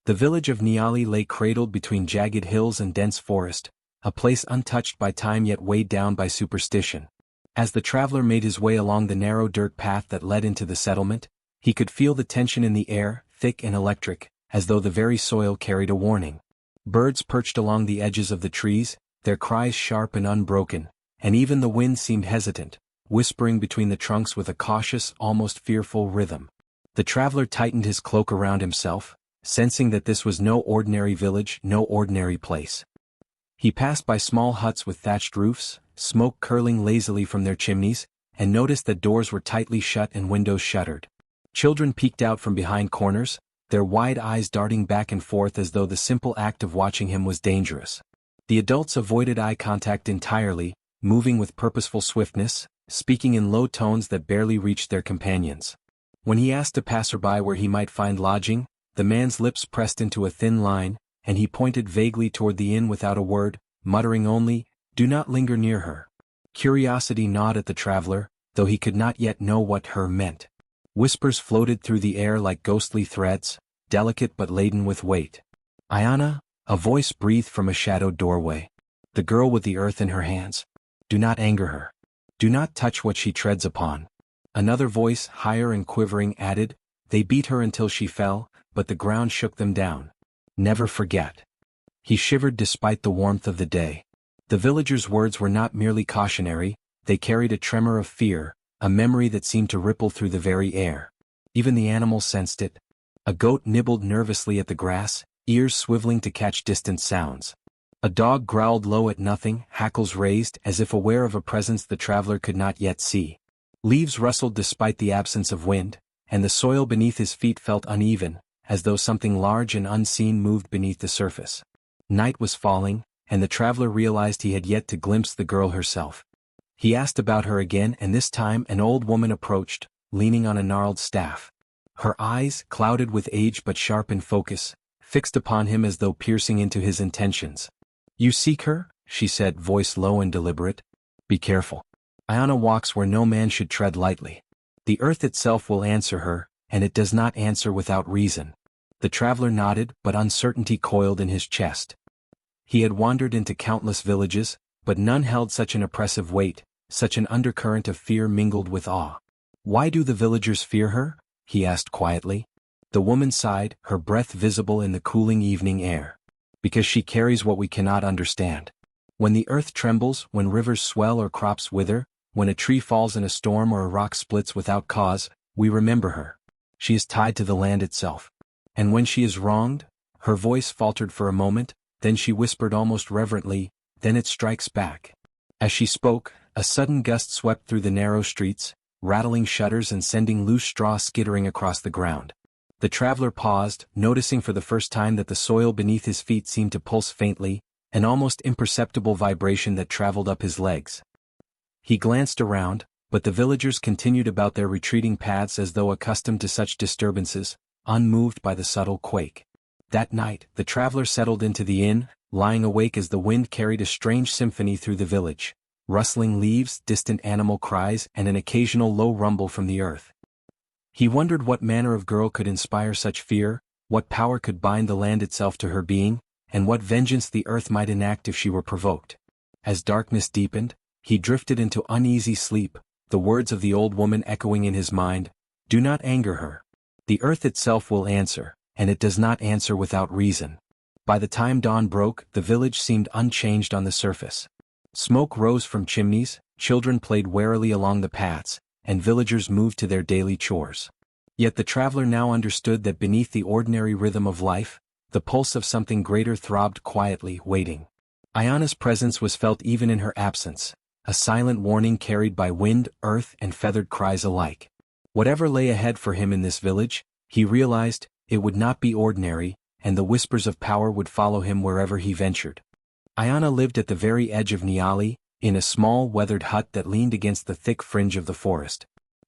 The village of Niali lay cradled between jagged hills and dense forest, a place untouched by time yet weighed down by superstition. As the traveler made his way along the narrow dirt path that led into the settlement, he could feel the tension in the air, thick and electric, as though the very soil carried a warning. Birds perched along the edges of the trees, their cries sharp and unbroken, and even the wind seemed hesitant, whispering between the trunks with a cautious, almost fearful rhythm. The traveler tightened his cloak around himself, sensing that this was no ordinary village, no ordinary place. He passed by small huts with thatched roofs, smoke curling lazily from their chimneys, and noticed that doors were tightly shut and windows shuttered. Children peeked out from behind corners, their wide eyes darting back and forth as though the simple act of watching him was dangerous. The adults avoided eye contact entirely, moving with purposeful swiftness, speaking in low tones that barely reached their companions. When he asked a passerby where he might find lodging, the man's lips pressed into a thin line, and he pointed vaguely toward the inn without a word, muttering only, "Do not linger near her." Curiosity gnawed at the traveler, though he could not yet know what "her" meant. Whispers floated through the air like ghostly threads, delicate but laden with weight. "Ayana," a voice breathed from a shadowed doorway. "The girl with the earth in her hands. Do not anger her. Do not touch what she treads upon." Another voice, higher and quivering, added, "They beat her until she fell, but the ground shook them down. Never forget." He shivered despite the warmth of the day. The villager's words were not merely cautionary, they carried a tremor of fear, a memory that seemed to ripple through the very air. Even the animals sensed it. A goat nibbled nervously at the grass, ears swiveling to catch distant sounds. A dog growled low at nothing, hackles raised as if aware of a presence the traveler could not yet see. Leaves rustled despite the absence of wind, and the soil beneath his feet felt uneven, as though something large and unseen moved beneath the surface. Night was falling, and the traveler realized he had yet to glimpse the girl herself. He asked about her again, and this time an old woman approached, leaning on a gnarled staff. Her eyes, clouded with age but sharp in focus, fixed upon him as though piercing into his intentions. "You seek her?" she said, voice low and deliberate. "Be careful. Ayana walks where no man should tread lightly. The earth itself will answer her, and it does not answer without reason." The traveler nodded, but uncertainty coiled in his chest. He had wandered into countless villages, but none held such an oppressive weight, such an undercurrent of fear mingled with awe. "Why do the villagers fear her?" he asked quietly. The woman sighed, her breath visible in the cooling evening air. "Because she carries what we cannot understand. When the earth trembles, when rivers swell or crops wither, when a tree falls in a storm or a rock splits without cause, we remember her. She is tied to the land itself. And when she is wronged," her voice faltered for a moment, then she whispered almost reverently, "then it strikes back." As she spoke, a sudden gust swept through the narrow streets, rattling shutters and sending loose straw skittering across the ground. The traveler paused, noticing for the first time that the soil beneath his feet seemed to pulse faintly, an almost imperceptible vibration that traveled up his legs. He glanced around, but the villagers continued about their retreating paths as though accustomed to such disturbances, unmoved by the subtle quake. That night, the traveler settled into the inn, lying awake as the wind carried a strange symphony through the village, rustling leaves, distant animal cries, and an occasional low rumble from the earth. He wondered what manner of girl could inspire such fear, what power could bind the land itself to her being, and what vengeance the earth might enact if she were provoked. As darkness deepened, he drifted into uneasy sleep, the words of the old woman echoing in his mind, "Do not anger her. The earth itself will answer, and it does not answer without reason." By the time dawn broke, the village seemed unchanged on the surface. Smoke rose from chimneys, children played warily along the paths, and villagers moved to their daily chores. Yet the traveler now understood that beneath the ordinary rhythm of life, the pulse of something greater throbbed quietly, waiting. Ayana's presence was felt even in her absence, a silent warning carried by wind, earth, and feathered cries alike. Whatever lay ahead for him in this village, he realized, it would not be ordinary, and the whispers of power would follow him wherever he ventured. Ayana lived at the very edge of Niali, in a small weathered hut that leaned against the thick fringe of the forest.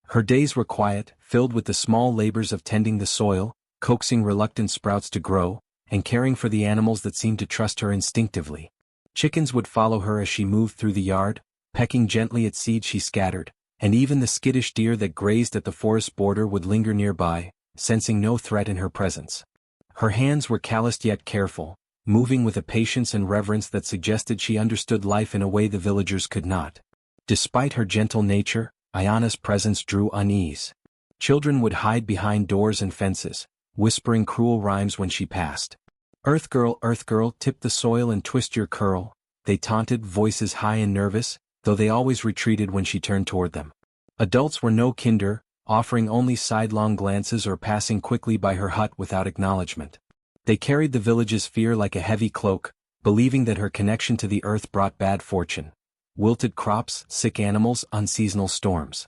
Her days were quiet, filled with the small labors of tending the soil, coaxing reluctant sprouts to grow, and caring for the animals that seemed to trust her instinctively. Chickens would follow her as she moved through the yard, pecking gently at seeds she scattered, and even the skittish deer that grazed at the forest border would linger nearby, sensing no threat in her presence. Her hands were calloused yet careful, moving with a patience and reverence that suggested she understood life in a way the villagers could not. Despite her gentle nature, Ayana's presence drew unease. Children would hide behind doors and fences, whispering cruel rhymes when she passed. Earth girl, tip the soil and twist your curl," they taunted, voices high and nervous, though they always retreated when she turned toward them. Adults were no kinder, offering only sidelong glances or passing quickly by her hut without acknowledgement. They carried the village's fear like a heavy cloak, believing that her connection to the earth brought bad fortune. Wilted crops, sick animals, unseasonal storms.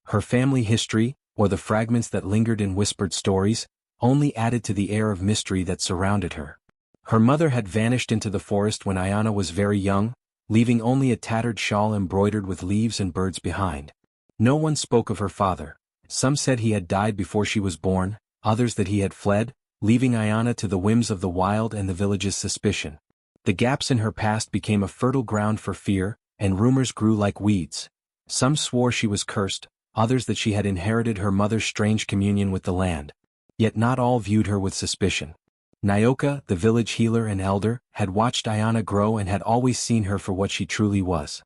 Her family history, or the fragments that lingered in whispered stories, only added to the air of mystery that surrounded her. Her mother had vanished into the forest when Ayana was very young, leaving only a tattered shawl embroidered with leaves and birds behind. No one spoke of her father. Some said he had died before she was born, others that he had fled, leaving Ayana to the whims of the wild and the village's suspicion. The gaps in her past became a fertile ground for fear, and rumors grew like weeds. Some swore she was cursed, others that she had inherited her mother's strange communion with the land. Yet not all viewed her with suspicion. Nyoka, the village healer and elder, had watched Ayana grow and had always seen her for what she truly was.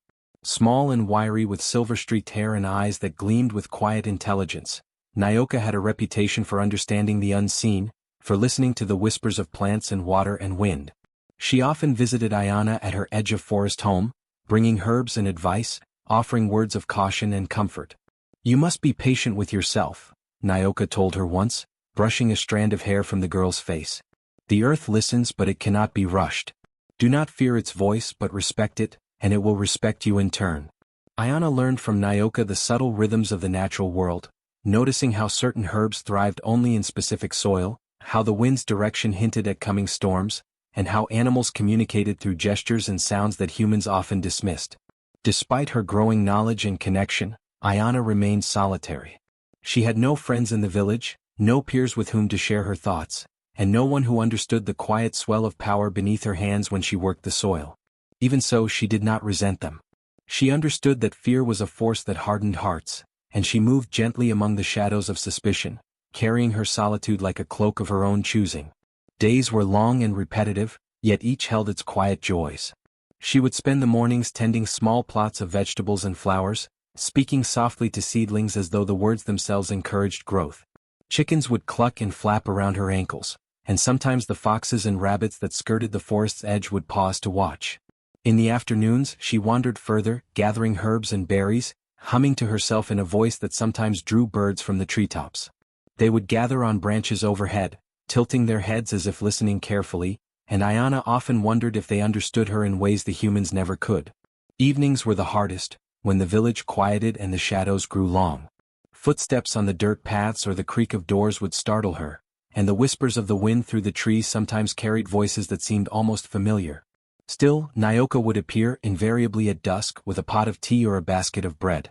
Small and wiry with silver-streaked hair and eyes that gleamed with quiet intelligence, Nyoka had a reputation for understanding the unseen, for listening to the whispers of plants and water and wind. She often visited Ayana at her edge of forest home, bringing herbs and advice, offering words of caution and comfort. "You must be patient with yourself," Nyoka told her once, brushing a strand of hair from the girl's face. "The earth listens, but it cannot be rushed. Do not fear its voice, but respect it, and it will respect you in turn." Ayana learned from Nyoka the subtle rhythms of the natural world, noticing how certain herbs thrived only in specific soil, how the wind's direction hinted at coming storms, and how animals communicated through gestures and sounds that humans often dismissed. Despite her growing knowledge and connection, Ayana remained solitary. She had no friends in the village, no peers with whom to share her thoughts, and no one who understood the quiet swell of power beneath her hands when she worked the soil. Even so, she did not resent them. She understood that fear was a force that hardened hearts, and she moved gently among the shadows of suspicion, carrying her solitude like a cloak of her own choosing. Days were long and repetitive, yet each held its quiet joys. She would spend the mornings tending small plots of vegetables and flowers, speaking softly to seedlings as though the words themselves encouraged growth. Chickens would cluck and flap around her ankles, and sometimes the foxes and rabbits that skirted the forest's edge would pause to watch. In the afternoons, she wandered further, gathering herbs and berries, humming to herself in a voice that sometimes drew birds from the treetops. They would gather on branches overhead, tilting their heads as if listening carefully, and Ayana often wondered if they understood her in ways the humans never could. Evenings were the hardest, when the village quieted and the shadows grew long. Footsteps on the dirt paths or the creak of doors would startle her, and the whispers of the wind through the trees sometimes carried voices that seemed almost familiar. Still, Nyoka would appear, invariably at dusk, with a pot of tea or a basket of bread.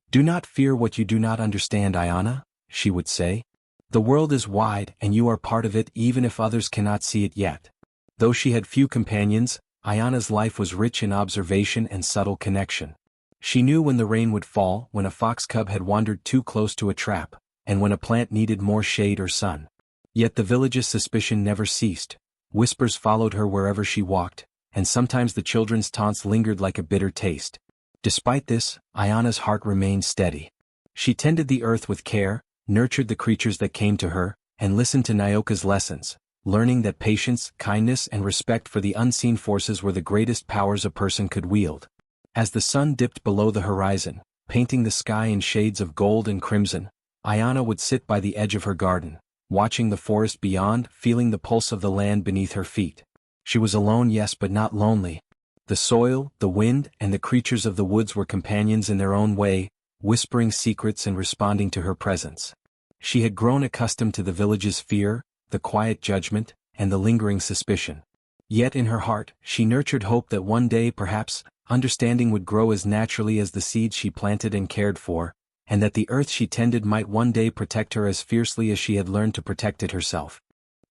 "Do not fear what you do not understand, Ayana," she would say. "The world is wide, and you are part of it even if others cannot see it yet." Though she had few companions, Ayana's life was rich in observation and subtle connection. She knew when the rain would fall, when a fox cub had wandered too close to a trap, and when a plant needed more shade or sun. Yet the village's suspicion never ceased. Whispers followed her wherever she walked, and sometimes the children's taunts lingered like a bitter taste. Despite this, Ayana's heart remained steady. She tended the earth with care, nurtured the creatures that came to her, and listened to Nyoka's lessons, learning that patience, kindness, and respect for the unseen forces were the greatest powers a person could wield. As the sun dipped below the horizon, painting the sky in shades of gold and crimson, Ayana would sit by the edge of her garden, watching the forest beyond, feeling the pulse of the land beneath her feet. She was alone, yes, but not lonely. The soil, the wind, and the creatures of the woods were companions in their own way, whispering secrets and responding to her presence. She had grown accustomed to the village's fear, the quiet judgment, and the lingering suspicion. Yet in her heart, she nurtured hope that one day, perhaps, understanding would grow as naturally as the seeds she planted and cared for, and that the earth she tended might one day protect her as fiercely as she had learned to protect it herself.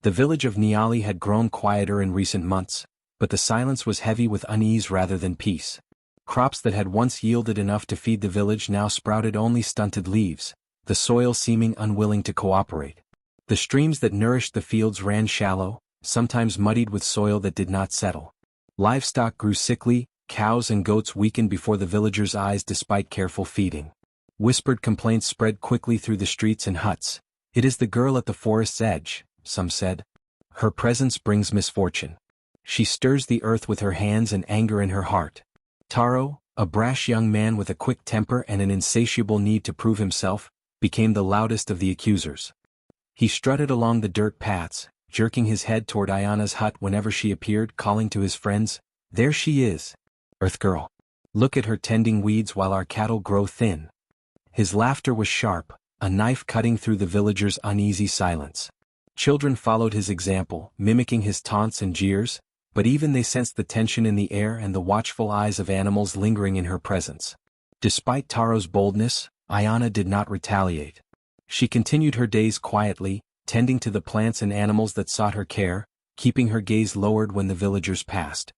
The village of Niali had grown quieter in recent months, but the silence was heavy with unease rather than peace. Crops that had once yielded enough to feed the village now sprouted only stunted leaves, the soil seeming unwilling to cooperate. The streams that nourished the fields ran shallow, sometimes muddied with soil that did not settle. Livestock grew sickly, cows and goats weakened before the villagers' eyes despite careful feeding. Whispered complaints spread quickly through the streets and huts. "It is the girl at the forest's edge," some said. "Her presence brings misfortune. She stirs the earth with her hands and anger in her heart." Taro, a brash young man with a quick temper and an insatiable need to prove himself, became the loudest of the accusers. He strutted along the dirt paths, jerking his head toward Ayana's hut whenever she appeared, calling to his friends, "There she is, Earth Girl. Look at her tending weeds while our cattle grow thin." His laughter was sharp, a knife cutting through the villagers' uneasy silence. Children followed his example, mimicking his taunts and jeers, but even they sensed the tension in the air and the watchful eyes of animals lingering in her presence. Despite Taro's boldness, Ayana did not retaliate. She continued her days quietly, tending to the plants and animals that sought her care, keeping her gaze lowered when the villagers passed.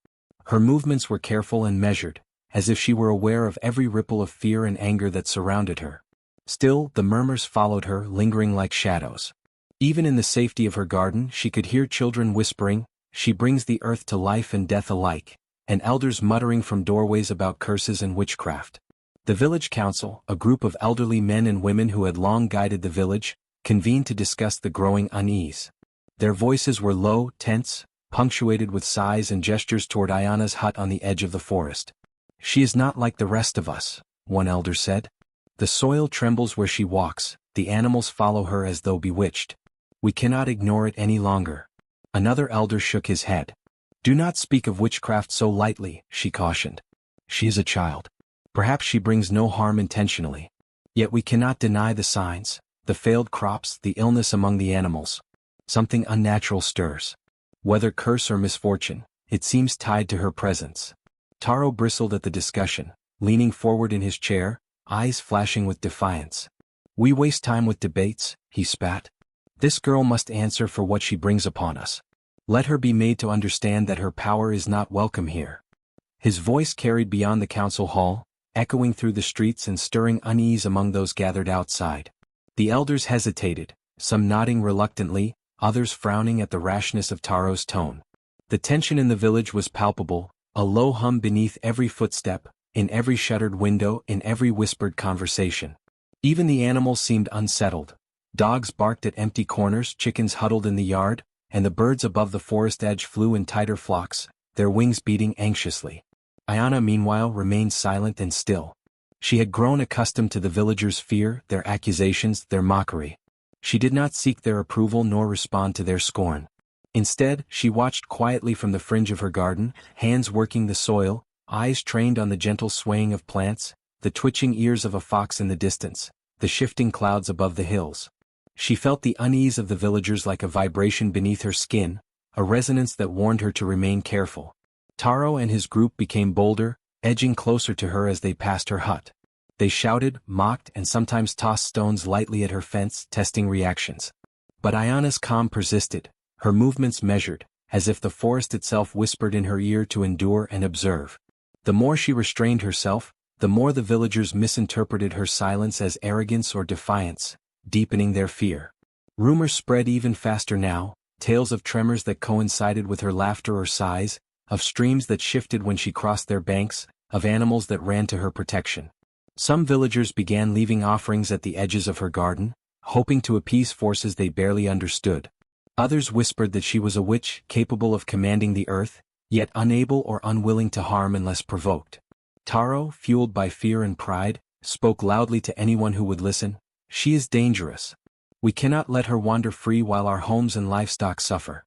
Her movements were careful and measured, as if she were aware of every ripple of fear and anger that surrounded her. Still, the murmurs followed her, lingering like shadows. Even in the safety of her garden, she could hear children whispering, "She brings the earth to life and death alike," and elders muttering from doorways about curses and witchcraft. The village council, a group of elderly men and women who had long guided the village, convened to discuss the growing unease. Their voices were low, tense, punctuated with sighs and gestures toward Ayana's hut on the edge of the forest. "She is not like the rest of us," one elder said. "The soil trembles where she walks, the animals follow her as though bewitched. We cannot ignore it any longer." Another elder shook his head. "Do not speak of witchcraft so lightly," she cautioned. "She is a child. Perhaps she brings no harm intentionally. Yet we cannot deny the signs, the failed crops, the illness among the animals. Something unnatural stirs. Whether curse or misfortune, it seems tied to her presence." Taro bristled at the discussion, leaning forward in his chair, eyes flashing with defiance. "We waste time with debates," he spat. "This girl must answer for what she brings upon us. Let her be made to understand that her power is not welcome here." His voice carried beyond the council hall, echoing through the streets and stirring unease among those gathered outside. The elders hesitated, some nodding reluctantly, others frowning at the rashness of Taro's tone. The tension in the village was palpable, a low hum beneath every footstep, in every shuttered window, in every whispered conversation. Even the animals seemed unsettled. Dogs barked at empty corners, chickens huddled in the yard, and the birds above the forest edge flew in tighter flocks, their wings beating anxiously. Ayana meanwhile remained silent and still. She had grown accustomed to the villagers' fear, their accusations, their mockery. She did not seek their approval nor respond to their scorn. Instead, she watched quietly from the fringe of her garden, hands working the soil, eyes trained on the gentle swaying of plants, the twitching ears of a fox in the distance, the shifting clouds above the hills. She felt the unease of the villagers like a vibration beneath her skin, a resonance that warned her to remain careful. Taro and his group became bolder, edging closer to her as they passed her hut. They shouted, mocked, and sometimes tossed stones lightly at her fence, testing reactions. But Ayana's calm persisted, her movements measured, as if the forest itself whispered in her ear to endure and observe. The more she restrained herself, the more the villagers misinterpreted her silence as arrogance or defiance, deepening their fear. Rumors spread even faster now, tales of tremors that coincided with her laughter or sighs, of streams that shifted when she crossed their banks, of animals that ran to her protection. Some villagers began leaving offerings at the edges of her garden, hoping to appease forces they barely understood. Others whispered that she was a witch capable of commanding the earth, yet unable or unwilling to harm unless provoked. Taro, fueled by fear and pride, spoke loudly to anyone who would listen. "She is dangerous. We cannot let her wander free while our homes and livestock suffer."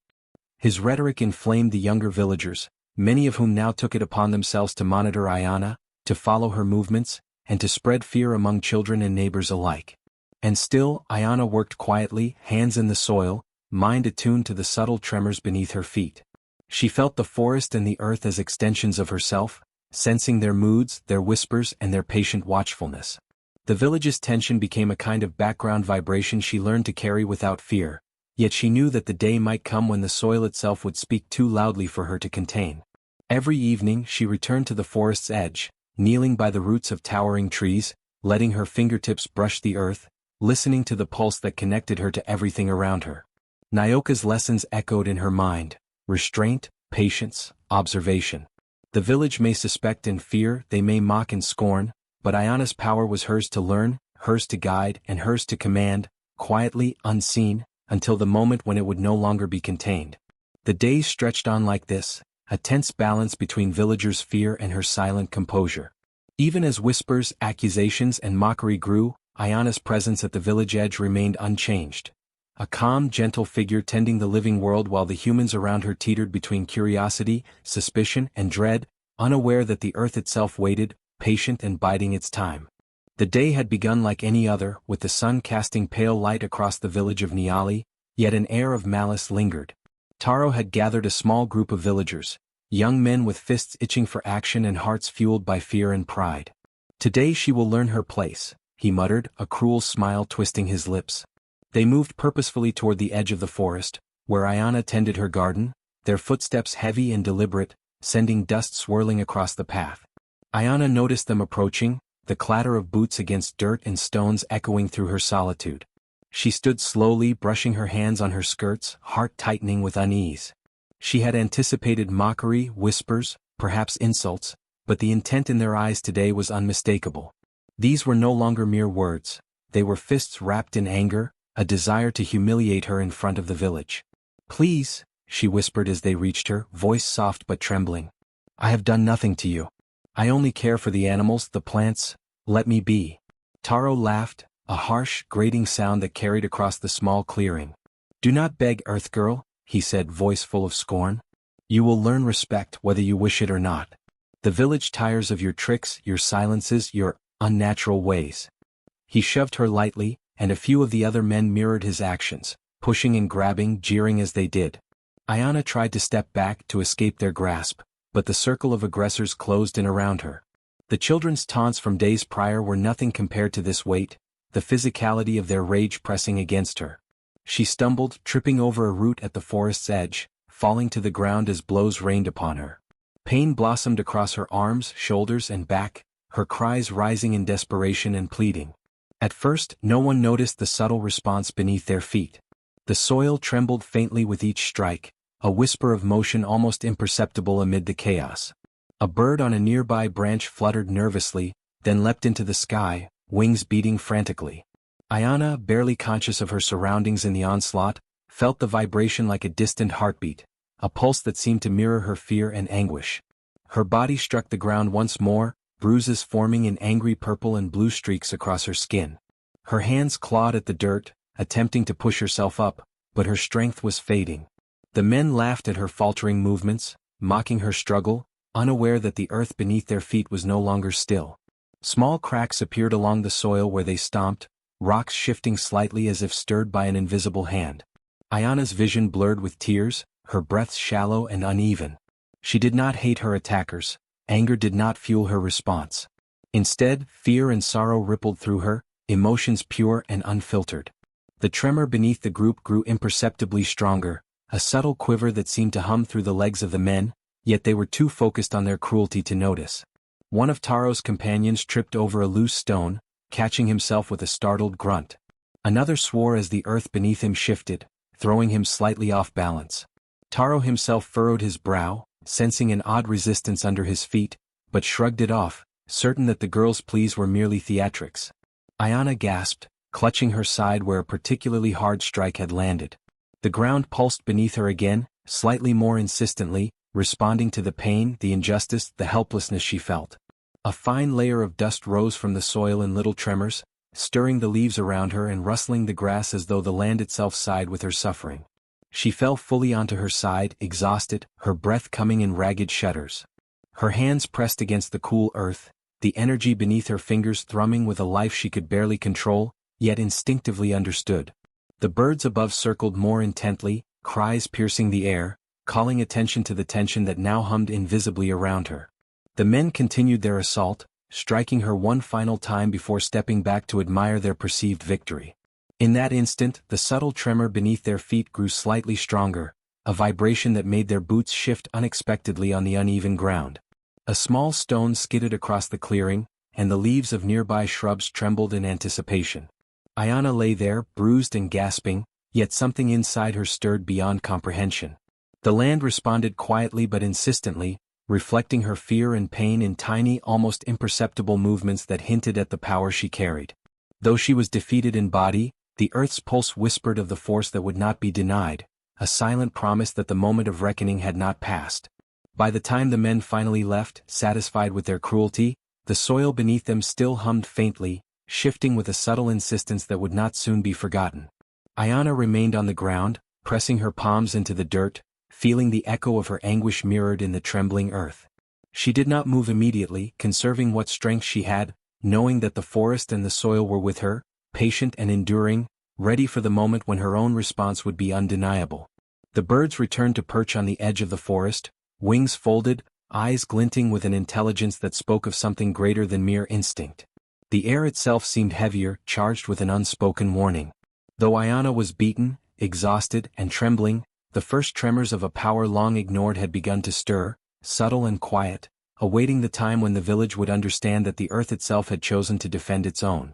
His rhetoric inflamed the younger villagers, many of whom now took it upon themselves to monitor Ayana, to follow her movements, and to spread fear among children and neighbors alike. And still, Ayana worked quietly, hands in the soil, mind attuned to the subtle tremors beneath her feet. She felt the forest and the earth as extensions of herself, sensing their moods, their whispers, and their patient watchfulness. The village's tension became a kind of background vibration she learned to carry without fear, yet she knew that the day might come when the soil itself would speak too loudly for her to contain. Every evening she returned to the forest's edge, kneeling by the roots of towering trees, letting her fingertips brush the earth, listening to the pulse that connected her to everything around her. Nyoka's lessons echoed in her mind: restraint, patience, observation. The village may suspect and fear, they may mock and scorn, but Ayana's power was hers to learn, hers to guide, and hers to command, quietly, unseen, until the moment when it would no longer be contained. The days stretched on like this, a tense balance between villagers' fear and her silent composure. Even as whispers, accusations, and mockery grew, Ayana's presence at the village edge remained unchanged. A calm, gentle figure tending the living world while the humans around her teetered between curiosity, suspicion, and dread, unaware that the earth itself waited, patient and biding its time. The day had begun like any other, with the sun casting pale light across the village of Niali, yet an air of malice lingered. Taro had gathered a small group of villagers, young men with fists itching for action and hearts fueled by fear and pride. "Today she will learn her place," he muttered, a cruel smile twisting his lips. They moved purposefully toward the edge of the forest, where Ayana tended her garden, their footsteps heavy and deliberate, sending dust swirling across the path. Ayana noticed them approaching, the clatter of boots against dirt and stones echoing through her solitude. She stood slowly, brushing her hands on her skirts, heart tightening with unease. She had anticipated mockery, whispers, perhaps insults, but the intent in their eyes today was unmistakable. These were no longer mere words, they were fists wrapped in anger, a desire to humiliate her in front of the village. "Please," she whispered as they reached her, voice soft but trembling. "I have done nothing to you. I only care for the animals, the plants. Let me be." Taro laughed, a harsh, grating sound that carried across the small clearing. "Do not beg, Earth Girl," he said, voice full of scorn. "You will learn respect whether you wish it or not. The village tires of your tricks, your silences, your unnatural ways." He shoved her lightly, and a few of the other men mirrored his actions, pushing and grabbing, jeering as they did. Ayana tried to step back to escape their grasp, but the circle of aggressors closed in around her. The children's taunts from days prior were nothing compared to this weight, the physicality of their rage pressing against her. She stumbled, tripping over a root at the forest's edge, falling to the ground as blows rained upon her. Pain blossomed across her arms, shoulders, and back, her cries rising in desperation and pleading. At first, no one noticed the subtle response beneath their feet. The soil trembled faintly with each strike, a whisper of motion almost imperceptible amid the chaos. A bird on a nearby branch fluttered nervously, then leapt into the sky, wings beating frantically. Ayana, barely conscious of her surroundings in the onslaught, felt the vibration like a distant heartbeat, a pulse that seemed to mirror her fear and anguish. Her body struck the ground once more, bruises forming in angry purple and blue streaks across her skin. Her hands clawed at the dirt, attempting to push herself up, but her strength was fading. The men laughed at her faltering movements, mocking her struggle, unaware that the earth beneath their feet was no longer still. Small cracks appeared along the soil where they stomped, rocks shifting slightly as if stirred by an invisible hand. Ayana's vision blurred with tears, her breath shallow and uneven. She did not hate her attackers. Anger did not fuel her response. Instead, fear and sorrow rippled through her, emotions pure and unfiltered. The tremor beneath the group grew imperceptibly stronger, a subtle quiver that seemed to hum through the legs of the men, yet they were too focused on their cruelty to notice. One of Taro's companions tripped over a loose stone, catching himself with a startled grunt. Another swore as the earth beneath him shifted, throwing him slightly off balance. Taro himself furrowed his brow, sensing an odd resistance under his feet, but shrugged it off, certain that the girl's pleas were merely theatrics. Ayana gasped, clutching her side where a particularly hard strike had landed. The ground pulsed beneath her again, slightly more insistently, responding to the pain, the injustice, the helplessness she felt. A fine layer of dust rose from the soil in little tremors, stirring the leaves around her and rustling the grass as though the land itself sighed with her suffering. She fell fully onto her side, exhausted, her breath coming in ragged shudders. Her hands pressed against the cool earth, the energy beneath her fingers thrumming with a life she could barely control, yet instinctively understood. The birds above circled more intently, cries piercing the air, calling attention to the tension that now hummed invisibly around her. The men continued their assault, striking her one final time before stepping back to admire their perceived victory. In that instant, the subtle tremor beneath their feet grew slightly stronger, a vibration that made their boots shift unexpectedly on the uneven ground. A small stone skidded across the clearing, and the leaves of nearby shrubs trembled in anticipation. Ayana lay there, bruised and gasping, yet something inside her stirred beyond comprehension. The land responded quietly but insistently, reflecting her fear and pain in tiny, almost imperceptible movements that hinted at the power she carried. Though she was defeated in body, the earth's pulse whispered of the force that would not be denied, a silent promise that the moment of reckoning had not passed. By the time the men finally left, satisfied with their cruelty, the soil beneath them still hummed faintly, shifting with a subtle insistence that would not soon be forgotten. Ayana remained on the ground, pressing her palms into the dirt, feeling the echo of her anguish mirrored in the trembling earth. She did not move immediately, conserving what strength she had, knowing that the forest and the soil were with her, patient and enduring, ready for the moment when her own response would be undeniable. The birds returned to perch on the edge of the forest, wings folded, eyes glinting with an intelligence that spoke of something greater than mere instinct. The air itself seemed heavier, charged with an unspoken warning. Though Ayana was beaten, exhausted, and trembling, the first tremors of a power long ignored had begun to stir, subtle and quiet, awaiting the time when the village would understand that the earth itself had chosen to defend its own.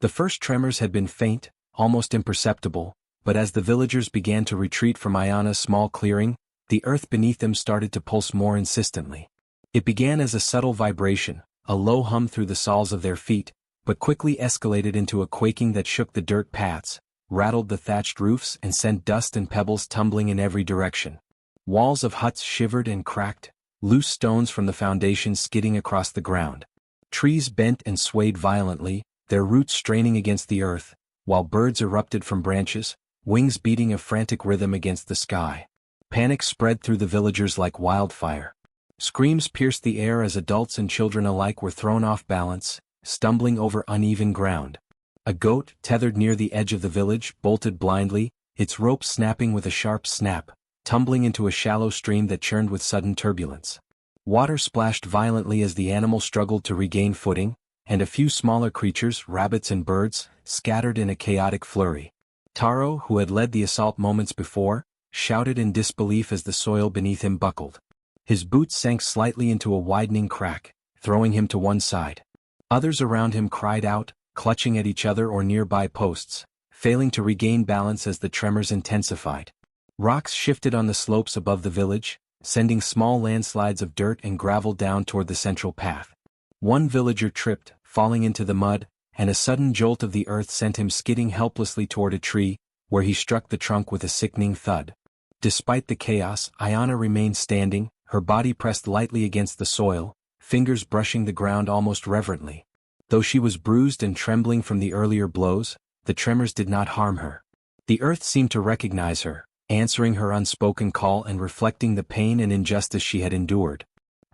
The first tremors had been faint, almost imperceptible, but as the villagers began to retreat from Ayana's small clearing, the earth beneath them started to pulse more insistently. It began as a subtle vibration, a low hum through the soles of their feet, but quickly escalated into a quaking that shook the dirt paths, rattled the thatched roofs and sent dust and pebbles tumbling in every direction. Walls of huts shivered and cracked, loose stones from the foundations skidding across the ground. Trees bent and swayed violently, their roots straining against the earth, while birds erupted from branches, wings beating a frantic rhythm against the sky. Panic spread through the villagers like wildfire. Screams pierced the air as adults and children alike were thrown off balance, stumbling over uneven ground. A goat, tethered near the edge of the village, bolted blindly, its rope snapping with a sharp snap, tumbling into a shallow stream that churned with sudden turbulence. Water splashed violently as the animal struggled to regain footing, and a few smaller creatures, rabbits and birds, scattered in a chaotic flurry. Taro, who had led the assault moments before, shouted in disbelief as the soil beneath him buckled. His boots sank slightly into a widening crack, throwing him to one side. Others around him cried out, clutching at each other or nearby posts, failing to regain balance as the tremors intensified. Rocks shifted on the slopes above the village, sending small landslides of dirt and gravel down toward the central path. One villager tripped, falling into the mud, and a sudden jolt of the earth sent him skidding helplessly toward a tree, where he struck the trunk with a sickening thud. Despite the chaos, Ayana remained standing, her body pressed lightly against the soil, fingers brushing the ground almost reverently. Though she was bruised and trembling from the earlier blows, the tremors did not harm her. The earth seemed to recognize her, answering her unspoken call and reflecting the pain and injustice she had endured.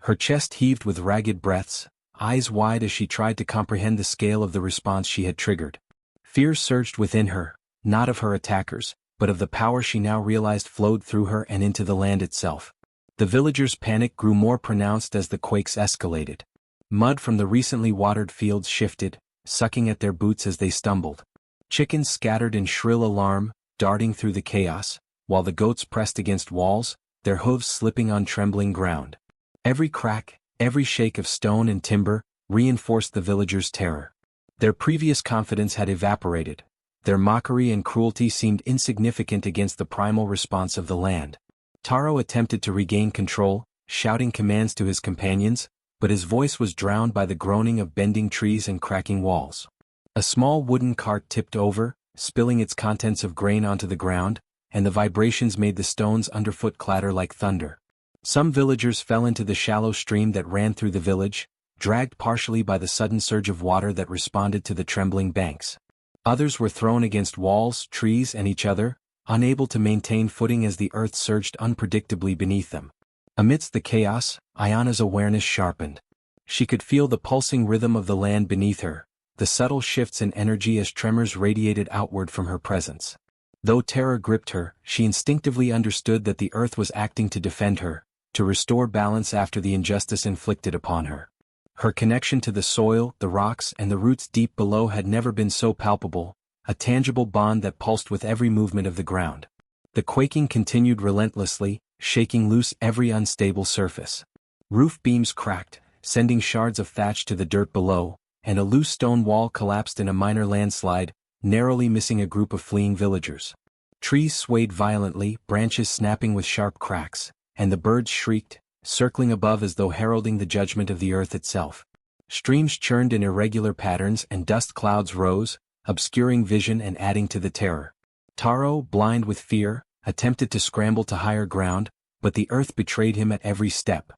Her chest heaved with ragged breaths, eyes wide as she tried to comprehend the scale of the response she had triggered. Fear surged within her, not of her attackers, but of the power she now realized flowed through her and into the land itself. The villagers' panic grew more pronounced as the quakes escalated. Mud from the recently watered fields shifted, sucking at their boots as they stumbled. Chickens scattered in shrill alarm, darting through the chaos, while the goats pressed against walls, their hooves slipping on trembling ground. Every crack, every shake of stone and timber, reinforced the villagers' terror. Their previous confidence had evaporated. Their mockery and cruelty seemed insignificant against the primal response of the land. Taro attempted to regain control, shouting commands to his companions, but his voice was drowned by the groaning of bending trees and cracking walls. A small wooden cart tipped over, spilling its contents of grain onto the ground, and the vibrations made the stones underfoot clatter like thunder. Some villagers fell into the shallow stream that ran through the village, dragged partially by the sudden surge of water that responded to the trembling banks. Others were thrown against walls, trees, and each other, unable to maintain footing as the earth surged unpredictably beneath them. Amidst the chaos, Ayana's awareness sharpened. She could feel the pulsing rhythm of the land beneath her, the subtle shifts in energy as tremors radiated outward from her presence. Though terror gripped her, she instinctively understood that the earth was acting to defend her, to restore balance after the injustice inflicted upon her. Her connection to the soil, the rocks, and the roots deep below had never been so palpable, a tangible bond that pulsed with every movement of the ground. The quaking continued relentlessly, shaking loose every unstable surface. Roof beams cracked, sending shards of thatch to the dirt below, and a loose stone wall collapsed in a minor landslide, narrowly missing a group of fleeing villagers. Trees swayed violently, branches snapping with sharp cracks, and the birds shrieked, circling above as though heralding the judgment of the earth itself. Streams churned in irregular patterns and dust clouds rose, obscuring vision and adding to the terror. Taro, blind with fear, attempted to scramble to higher ground, but the earth betrayed him at every step.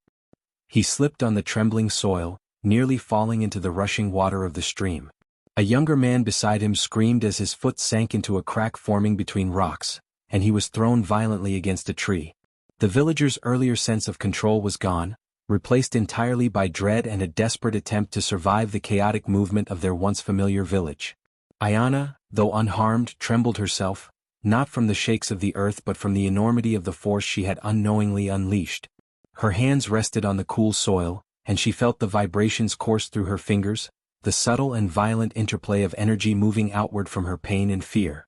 He slipped on the trembling soil, nearly falling into the rushing water of the stream. A younger man beside him screamed as his foot sank into a crack forming between rocks, and he was thrown violently against a tree. The villager's earlier sense of control was gone, replaced entirely by dread and a desperate attempt to survive the chaotic movement of their once familiar village. Ayana, though unharmed, trembled herself, not from the shakes of the earth but from the enormity of the force she had unknowingly unleashed. Her hands rested on the cool soil, and she felt the vibrations course through her fingers, the subtle and violent interplay of energy moving outward from her pain and fear.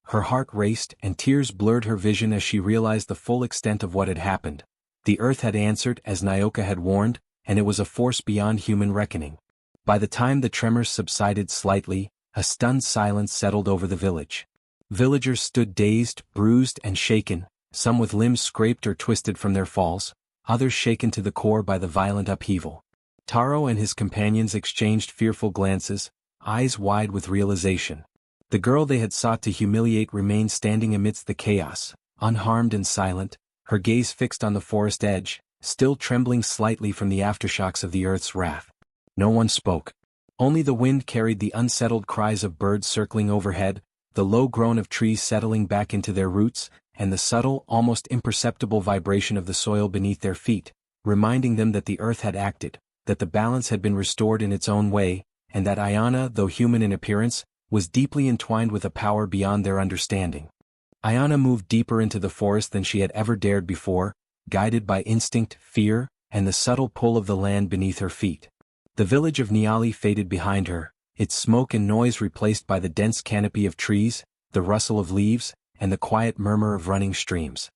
Her heart raced and tears blurred her vision as she realized the full extent of what had happened. The earth had answered as Nyoka had warned, and it was a force beyond human reckoning. By the time the tremors subsided slightly, a stunned silence settled over the village. Villagers stood dazed, bruised and shaken, some with limbs scraped or twisted from their falls, others shaken to the core by the violent upheaval. Taro and his companions exchanged fearful glances, eyes wide with realization. The girl they had sought to humiliate remained standing amidst the chaos, unharmed and silent, her gaze fixed on the forest edge, still trembling slightly from the aftershocks of the earth's wrath. No one spoke. Only the wind carried the unsettled cries of birds circling overhead, the low groan of trees settling back into their roots, and the subtle, almost imperceptible vibration of the soil beneath their feet, reminding them that the earth had acted, that the balance had been restored in its own way, and that Ayana, though human in appearance, was deeply entwined with a power beyond their understanding. Ayana moved deeper into the forest than she had ever dared before, guided by instinct, fear, and the subtle pull of the land beneath her feet. The village of Niali faded behind her, its smoke and noise replaced by the dense canopy of trees, the rustle of leaves, and the quiet murmur of running streams.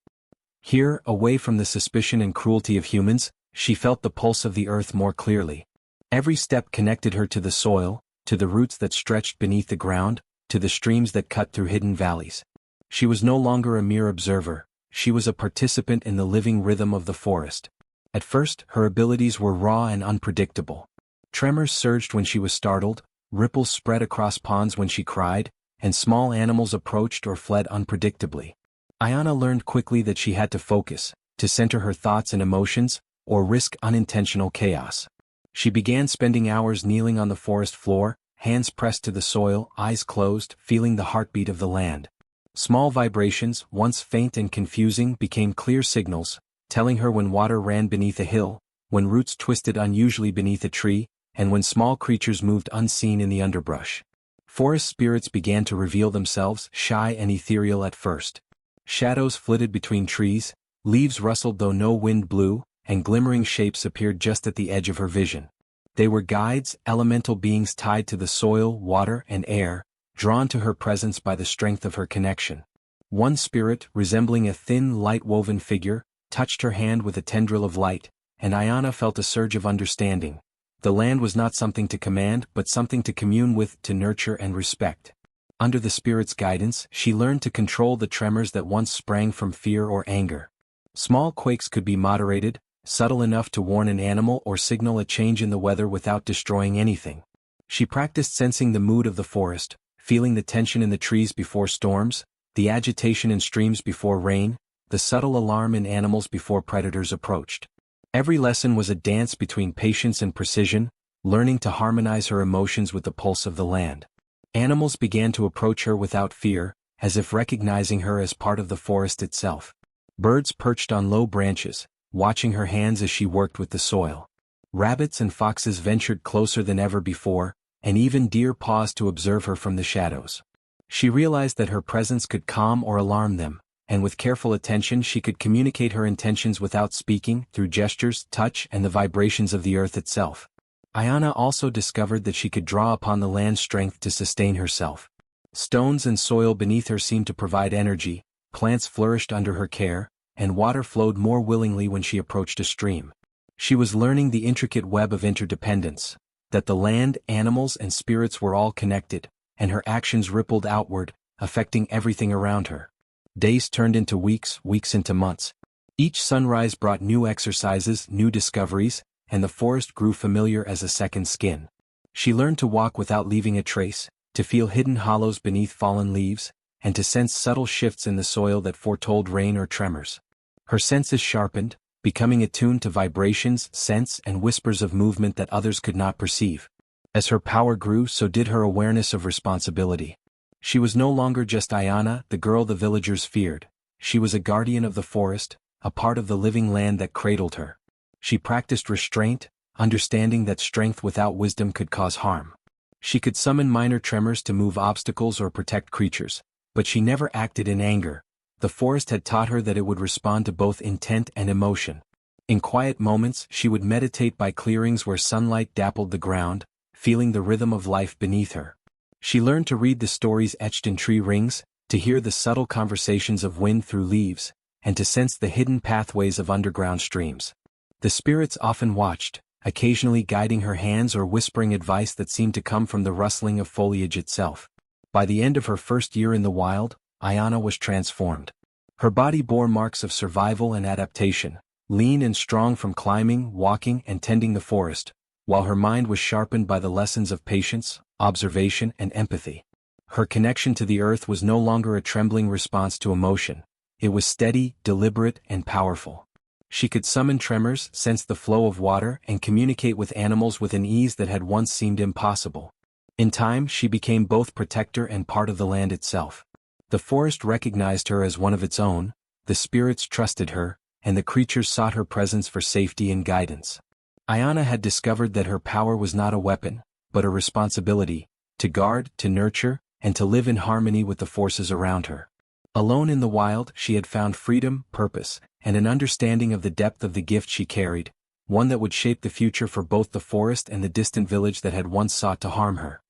Here, away from the suspicion and cruelty of humans, she felt the pulse of the earth more clearly. Every step connected her to the soil, to the roots that stretched beneath the ground, to the streams that cut through hidden valleys. She was no longer a mere observer, she was a participant in the living rhythm of the forest. At first, her abilities were raw and unpredictable. Tremors surged when she was startled, ripples spread across ponds when she cried, and small animals approached or fled unpredictably. Ayana learned quickly that she had to focus, to center her thoughts and emotions, or risk unintentional chaos. She began spending hours kneeling on the forest floor, hands pressed to the soil, eyes closed, feeling the heartbeat of the land. Small vibrations, once faint and confusing, became clear signals, telling her when water ran beneath a hill, when roots twisted unusually beneath a tree, and when small creatures moved unseen in the underbrush. Forest spirits began to reveal themselves, shy and ethereal at first. Shadows flitted between trees, leaves rustled though no wind blew, and glimmering shapes appeared just at the edge of her vision. They were guides, elemental beings tied to the soil, water, and air, drawn to her presence by the strength of her connection. One spirit, resembling a thin, light-woven figure, touched her hand with a tendril of light, and Ayana felt a surge of understanding. The land was not something to command, but something to commune with, to nurture and respect. Under the spirit's guidance, she learned to control the tremors that once sprang from fear or anger. Small quakes could be moderated, subtle enough to warn an animal or signal a change in the weather without destroying anything. She practiced sensing the mood of the forest, feeling the tension in the trees before storms, the agitation in streams before rain, the subtle alarm in animals before predators approached. Every lesson was a dance between patience and precision, learning to harmonize her emotions with the pulse of the land. Animals began to approach her without fear, as if recognizing her as part of the forest itself. Birds perched on low branches, watching her hands as she worked with the soil. Rabbits and foxes ventured closer than ever before, and even deer paused to observe her from the shadows. She realized that her presence could calm or alarm them, and with careful attention she could communicate her intentions without speaking, through gestures, touch, and the vibrations of the earth itself. Ayana also discovered that she could draw upon the land's strength to sustain herself. Stones and soil beneath her seemed to provide energy, plants flourished under her care, and water flowed more willingly when she approached a stream. She was learning the intricate web of interdependence, that the land, animals, and spirits were all connected, and her actions rippled outward, affecting everything around her. Days turned into weeks, weeks into months. Each sunrise brought new exercises, new discoveries, and the forest grew familiar as a second skin. She learned to walk without leaving a trace, to feel hidden hollows beneath fallen leaves, and to sense subtle shifts in the soil that foretold rain or tremors. Her senses sharpened, becoming attuned to vibrations, scents, and whispers of movement that others could not perceive. As her power grew, so did her awareness of responsibility. She was no longer just Ayana, the girl the villagers feared. She was a guardian of the forest, a part of the living land that cradled her. She practiced restraint, understanding that strength without wisdom could cause harm. She could summon minor tremors to move obstacles or protect creatures, but she never acted in anger. The forest had taught her that it would respond to both intent and emotion. In quiet moments, she would meditate by clearings where sunlight dappled the ground, feeling the rhythm of life beneath her. She learned to read the stories etched in tree rings, to hear the subtle conversations of wind through leaves, and to sense the hidden pathways of underground streams. The spirits often watched, occasionally guiding her hands or whispering advice that seemed to come from the rustling of foliage itself. By the end of her first year in the wild, Ayana was transformed. Her body bore marks of survival and adaptation, lean and strong from climbing, walking, and tending the forest, while her mind was sharpened by the lessons of patience, observation, and empathy. Her connection to the earth was no longer a trembling response to emotion. It was steady, deliberate, and powerful. She could summon tremors, sense the flow of water, and communicate with animals with an ease that had once seemed impossible. In time, she became both protector and part of the land itself. The forest recognized her as one of its own, the spirits trusted her, and the creatures sought her presence for safety and guidance. Ayana had discovered that her power was not a weapon, but a responsibility, to guard, to nurture, and to live in harmony with the forces around her. Alone in the wild, she had found freedom, purpose, and an understanding of the depth of the gift she carried, one that would shape the future for both the forest and the distant village that had once sought to harm her.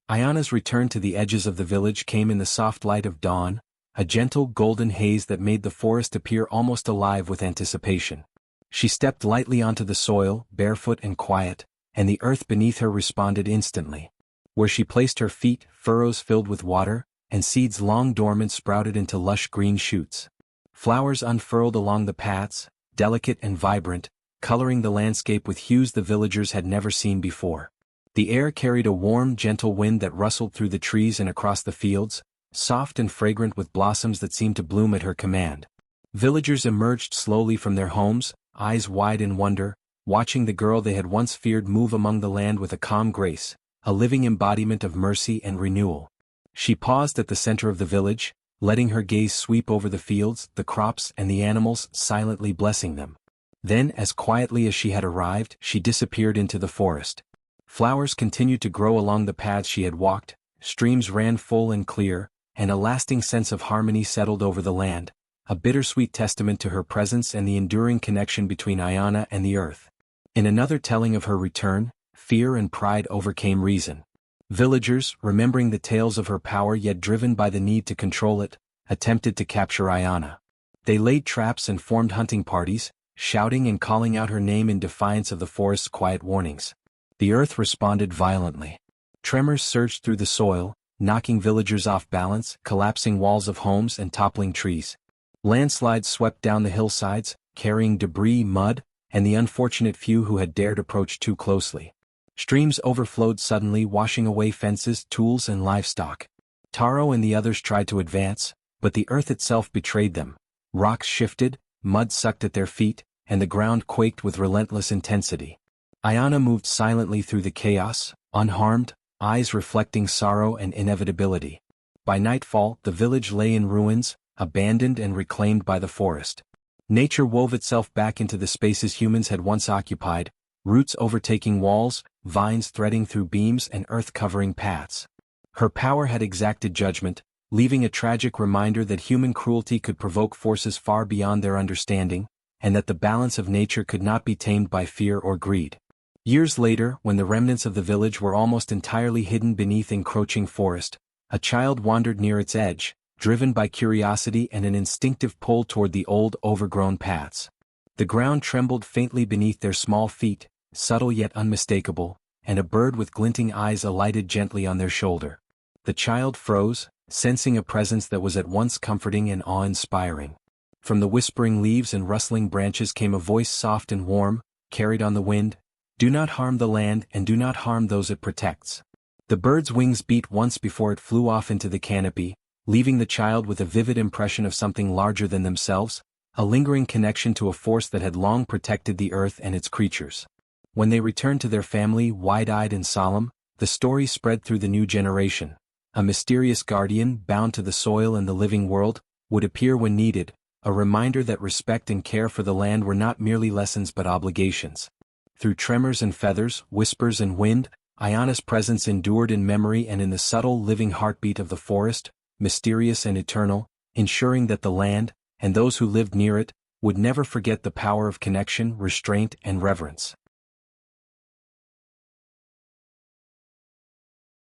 Ayana's return to the edges of the village came in the soft light of dawn, a gentle golden haze that made the forest appear almost alive with anticipation. She stepped lightly onto the soil, barefoot and quiet, and the earth beneath her responded instantly. Where she placed her feet, furrows filled with water, and seeds long dormant sprouted into lush green shoots. Flowers unfurled along the paths, delicate and vibrant, coloring the landscape with hues the villagers had never seen before. The air carried a warm, gentle wind that rustled through the trees and across the fields, soft and fragrant with blossoms that seemed to bloom at her command. Villagers emerged slowly from their homes, eyes wide in wonder, watching the girl they had once feared move among the land with a calm grace, a living embodiment of mercy and renewal. She paused at the center of the village, letting her gaze sweep over the fields, the crops, and the animals, silently blessing them. Then, as quietly as she had arrived, she disappeared into the forest. Flowers continued to grow along the paths she had walked, streams ran full and clear, and a lasting sense of harmony settled over the land, a bittersweet testament to her presence and the enduring connection between Ayana and the earth. In another telling of her return, fear and pride overcame reason. Villagers, remembering the tales of her power yet driven by the need to control it, attempted to capture Ayana. They laid traps and formed hunting parties, shouting and calling out her name in defiance of the forest's quiet warnings. The earth responded violently. Tremors surged through the soil, knocking villagers off balance, collapsing walls of homes and toppling trees. Landslides swept down the hillsides, carrying debris, mud, and the unfortunate few who had dared approach too closely. Streams overflowed suddenly, washing away fences, tools, and livestock. Taro and the others tried to advance, but the earth itself betrayed them. Rocks shifted, mud sucked at their feet, and the ground quaked with relentless intensity. Ayana moved silently through the chaos, unharmed, eyes reflecting sorrow and inevitability. By nightfall, the village lay in ruins, abandoned and reclaimed by the forest. Nature wove itself back into the spaces humans had once occupied, roots overtaking walls, vines threading through beams, and earth covering paths. Her power had exacted judgment, leaving a tragic reminder that human cruelty could provoke forces far beyond their understanding, and that the balance of nature could not be tamed by fear or greed. Years later, when the remnants of the village were almost entirely hidden beneath encroaching forest, a child wandered near its edge, driven by curiosity and an instinctive pull toward the old, overgrown paths. The ground trembled faintly beneath their small feet, subtle yet unmistakable, and a bird with glinting eyes alighted gently on their shoulder. The child froze, sensing a presence that was at once comforting and awe-inspiring. From the whispering leaves and rustling branches came a voice soft and warm, carried on the wind, "Do not harm the land and do not harm those it protects." The bird's wings beat once before it flew off into the canopy, leaving the child with a vivid impression of something larger than themselves, a lingering connection to a force that had long protected the earth and its creatures. When they returned to their family wide-eyed and solemn, the story spread through the new generation. A mysterious guardian, bound to the soil and the living world, would appear when needed, a reminder that respect and care for the land were not merely lessons but obligations. Through tremors and feathers, whispers and wind, Ayana's presence endured in memory and in the subtle living heartbeat of the forest, mysterious and eternal, ensuring that the land, and those who lived near it, would never forget the power of connection, restraint, and reverence.